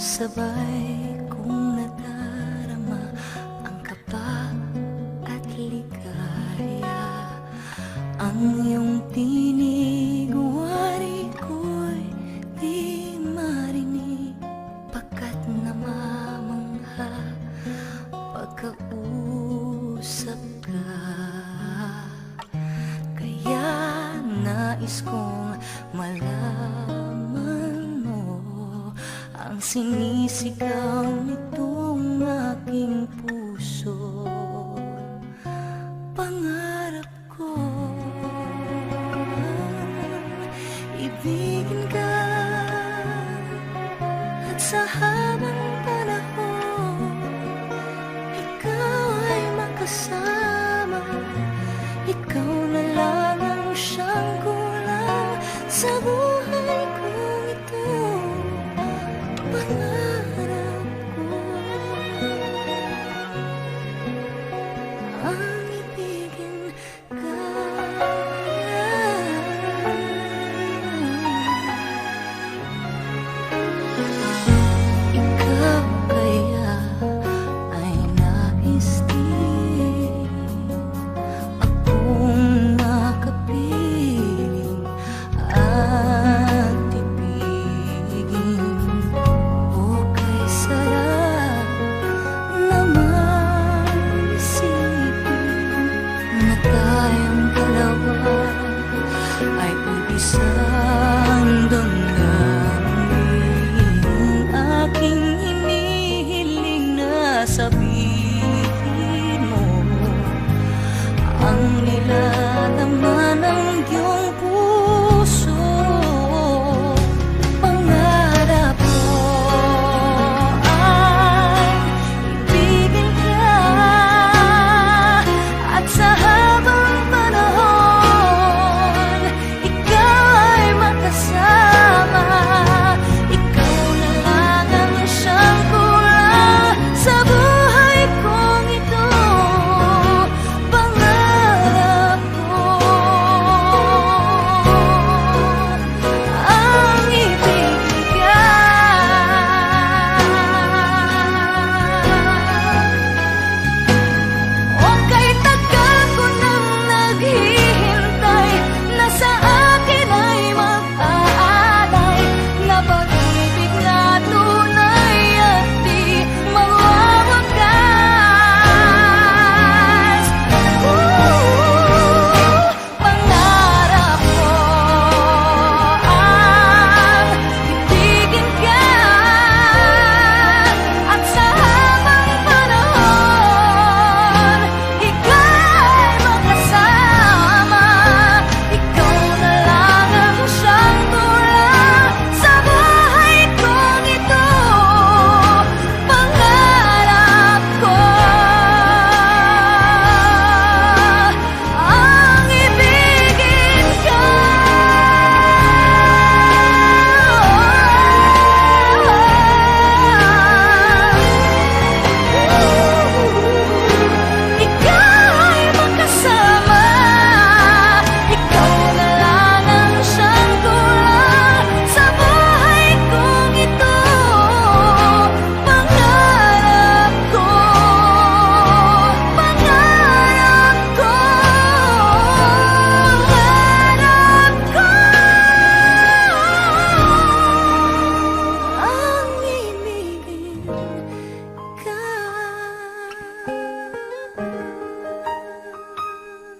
Sabay kong nadarama ang kaba at ligaya. Ang iyong tinig, wari ko'y di marinig, pagkat namamangha pagkausap ka. Kaya nais kong malaman mo ang sinisigaw nitong aking puso. Pangarap ko ibigin ka, at sa habang panahon ikaw ay makasama. Ikaw na lang ang siyang kulang sa buhay kong ito.